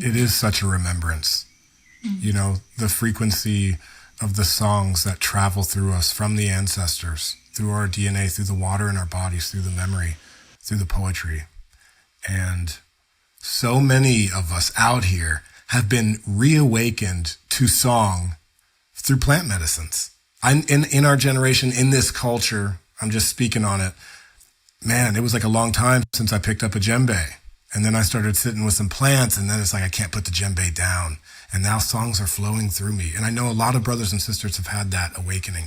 It is such a remembrance. You know, the frequency of the songs that travel through us from the ancestors, through our DNA, through the water in our bodies, through the memory, through the poetry. And so many of us out here have been reawakened to song through plant medicines. In our generation, in this culture, I'm just speaking on it. Man, it was like a long time since I picked up a djembe. And then I started sitting with some plants, and then it's like I can't put the djembe down. And now songs are flowing through me. And I know a lot of brothers and sisters have had that awakening.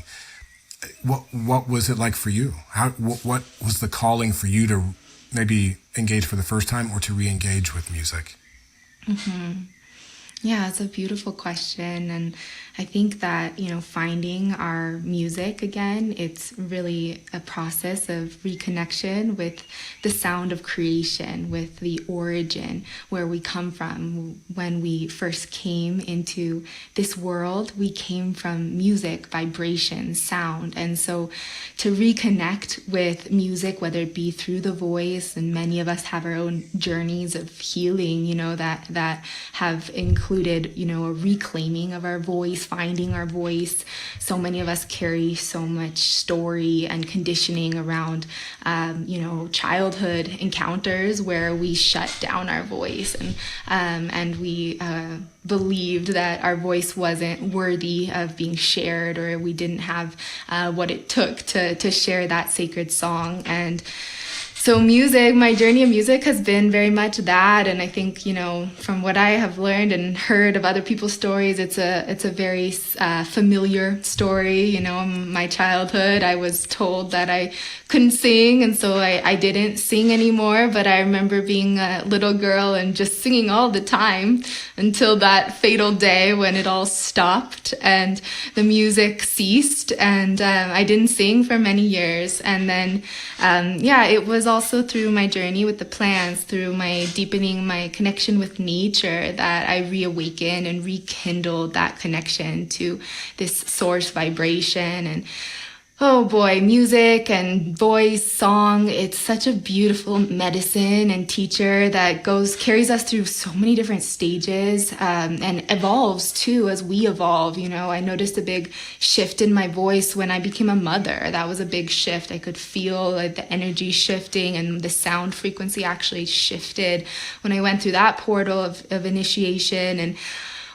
What was it like for you? What was the calling for you to maybe engage for the first time or to re-engage with music? Mm-hmm. Yeah, it's a beautiful question. And I think that, finding our music again, it's really a process of reconnection with the sound of creation, with the origin, where we come from. When we first came into this world, we came from music, vibration, sound. And so to reconnect with music, whether it be through the voice, and many of us have our own journeys of healing, that have included, a reclaiming of our voice, finding our voice. So many of us carry so much story and conditioning around, childhood encounters where we shut down our voice and we believed that our voice wasn't worthy of being shared, or we didn't have what it took to share that sacred song. And so music, my journey of music has been very much that. And I think, from what I have learned and heard of other people's stories, it's a very familiar story. In my childhood, I was told that I couldn't sing. And so I didn't sing anymore. But I remember being a little girl and just singing all the time until that fatal day when it all stopped and the music ceased. And I didn't sing for many years. And then, it was also through my journey with the plants, through my deepening my connection with nature, that I reawakened and rekindled that connection to this source vibration. And oh boy, music and voice, song, it's such a beautiful medicine and teacher that carries us through so many different stages, and evolves too as we evolve. I noticed a big shift in my voice when I became a mother. That was a big shift. I could feel like the energy shifting, and the sound frequency actually shifted when I went through that portal of initiation. And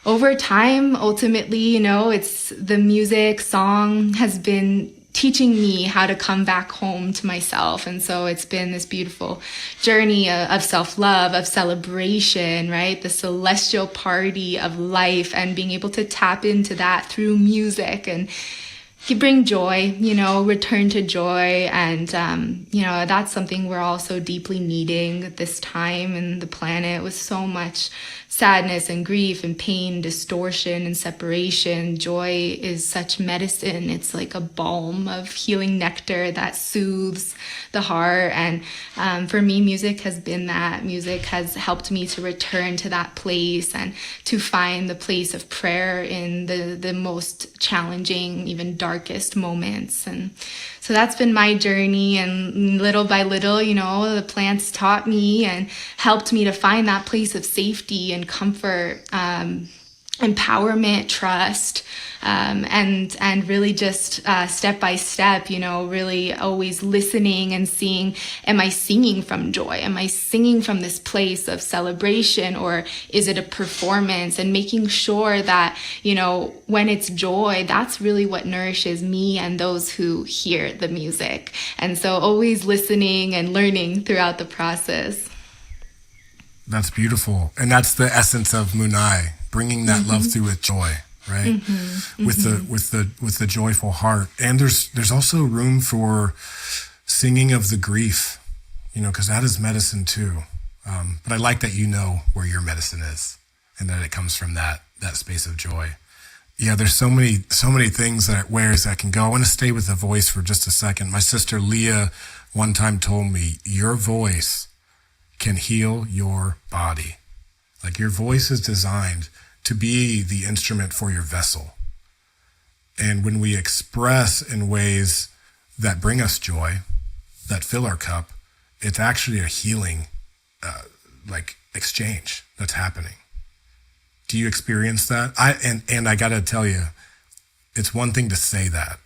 over time, ultimately, it's the music, song has been teaching me how to come back home to myself. And so it's been this beautiful journey of self-love, of celebration, right? The celestial party of life, and being able to tap into that through music and bring joy, return to joy. And, that's something we're also deeply needing at this time in the planet, with so much sadness and grief and pain, distortion and separation. Joy is such medicine. It's like a balm of healing nectar that soothes the heart. And for me, music has been that. Music has helped me to return to that place and to find the place of prayer in the most challenging, even darkest moments. And so that's been my journey. And little by little, the plants taught me and helped me to find that place of safety and comfort, empowerment, trust, and really just step by step, really always listening and seeing, am I singing from joy? Am I singing from this place of celebration, or is it a performance? And making sure that, when it's joy, that's really what nourishes me and those who hear the music. And so always listening and learning throughout the process. That's beautiful. And that's the essence of Munai, bringing that love through with joy, right? With the joyful heart. And there's also room for singing of the grief, because that is medicine too. But I like that where your medicine is, and that it comes from that space of joy. Yeah, there's so many things ways that can go. I want to stay with the voice for just a second. My sister Leah one time told me, your voice can heal your body. Like, your voice is designed to be the instrument for your vessel. And when we express in ways that bring us joy, that fill our cup, it's actually a healing, exchange that's happening. Do you experience that? And I got to tell you, it's one thing to say that.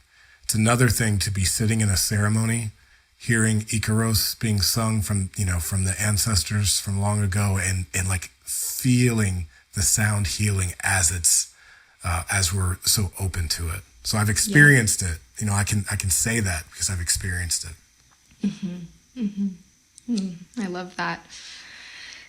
It's another thing to be sitting in a ceremony, hearing Icaros being sung from the ancestors from long ago, and like feeling the sound healing as we're so open to it. So I've experienced it. I can say that because I've experienced it. Mm-hmm. Mm-hmm. I love that.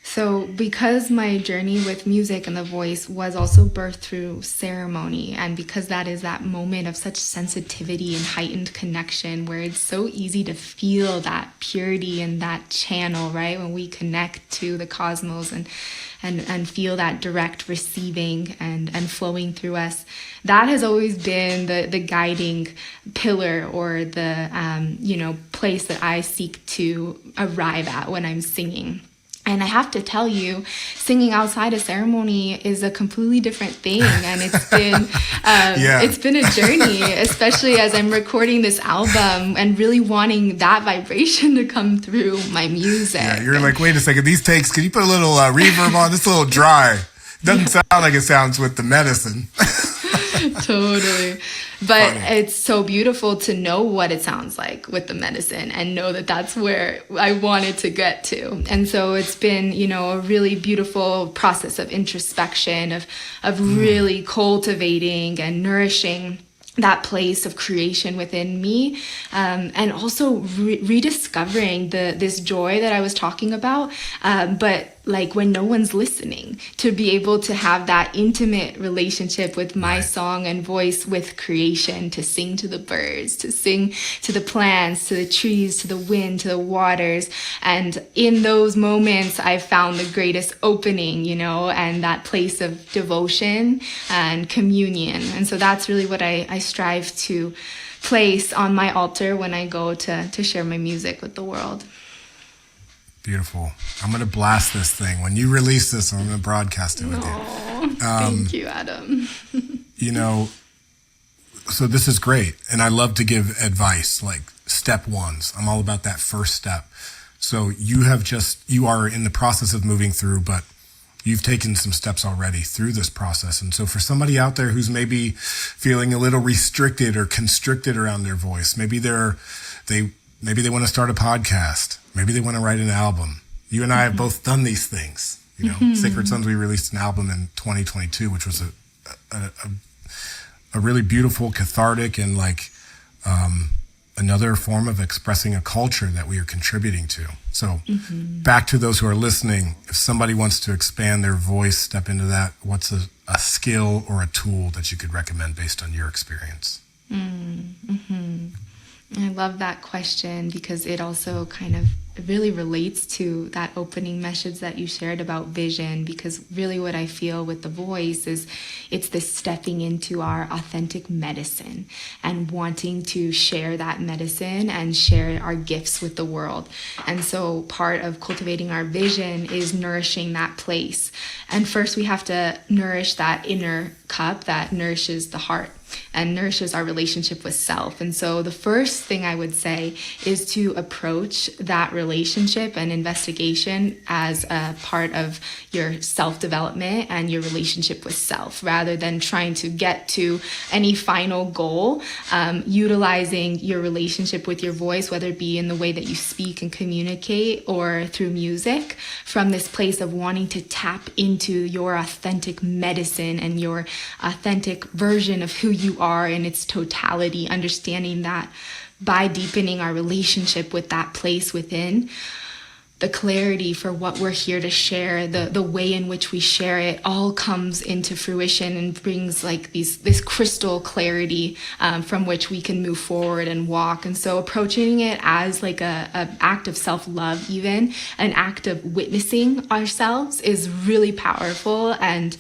So because my journey with music and the voice was also birthed through ceremony, and because that is that moment of such sensitivity and heightened connection where it's so easy to feel that purity and that channel, right? When we connect to the cosmos and feel that direct receiving and flowing through us. That has always been the guiding pillar, or the, place that I seek to arrive at when I'm singing. And I have to tell you, singing outside a ceremony is a completely different thing. And it's been it's been a journey, especially as I'm recording this album and really wanting that vibration to come through my music. Yeah, you're like, wait a second, these takes, can you put a little reverb on? This a little dry. Doesn't sound like it sounds with the medicine. Totally. But Funny. It's so beautiful to know what it sounds like with the medicine and know that that's where I wanted to get to. And so it's been, a really beautiful process of introspection, of really cultivating and nourishing that place of creation within me, and also rediscovering this joy that I was talking about, but like when no one's listening, to be able to have that intimate relationship with my song and voice with creation, to sing to the birds, to sing to the plants, to the trees, to the wind, to the waters. And in those moments, I found the greatest opening, and that place of devotion and communion. And so that's really what I strive to place on my altar when I go to share my music with the world. Beautiful. I'm going to blast this thing. When you release this, I'm going to broadcast it with you. Thank you, Adam. So this is great. And I love to give advice, like step ones. I'm all about that first step. So you are in the process of moving through, but you've taken some steps already through this process. And so for somebody out there who's maybe feeling a little restricted or constricted around their voice, maybe they want to start a podcast. Maybe they want to write an album. You and I have both done these things. Sacred Sons, we released an album in 2022, which was a really beautiful, cathartic, and another form of expressing a culture that we are contributing to. So back to those who are listening, if somebody wants to expand their voice, step into that, what's a skill or a tool that you could recommend based on your experience? I love that question because it also kind of really relates to that opening message that you shared about vision, because really what I feel with the voice is it's this stepping into our authentic medicine and wanting to share that medicine and share our gifts with the world. And so part of cultivating our vision is nourishing that place. And first we have to nourish that inner cup that nourishes the heart and nourishes our relationship with self. And so the first thing I would say is to approach that relationship and investigation as a part of your self-development and your relationship with self, rather than trying to get to any final goal, utilizing your relationship with your voice, whether it be in the way that you speak and communicate or through music, from this place of wanting to tap into your authentic medicine and your authentic version of who you are in its totality, understanding that by deepening our relationship with that place within, the clarity for what we're here to share, the way in which we share it, all comes into fruition and brings like this crystal clarity from which we can move forward and walk. And so approaching it as like a act of self-love, even an act of witnessing ourselves, is really powerful and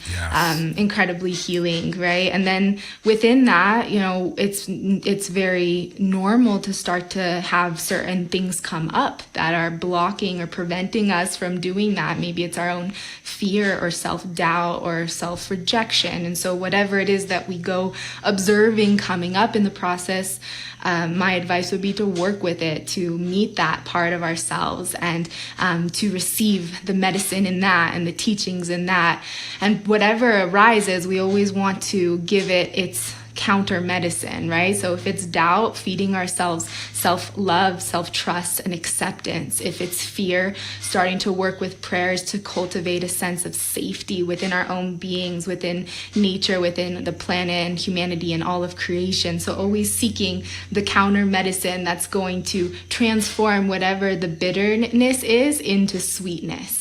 incredibly healing, right? And then within that, it's very normal to start to have certain things come up that are blocking or preventing us from doing that. Maybe it's our own fear or self-doubt or self-rejection. And so whatever it is that we go observing coming up in the process, my advice would be to work with it, to meet that part of ourselves, and to receive the medicine in that and the teachings in that. And whatever arises, we always want to give it its counter medicine, right? So if it's doubt, feeding ourselves self-love, self-trust, and acceptance. If it's fear, starting to work with prayers to cultivate a sense of safety within our own beings, within nature, within the planet and humanity and all of creation. So always seeking the counter medicine that's going to transform whatever the bitterness is into sweetness.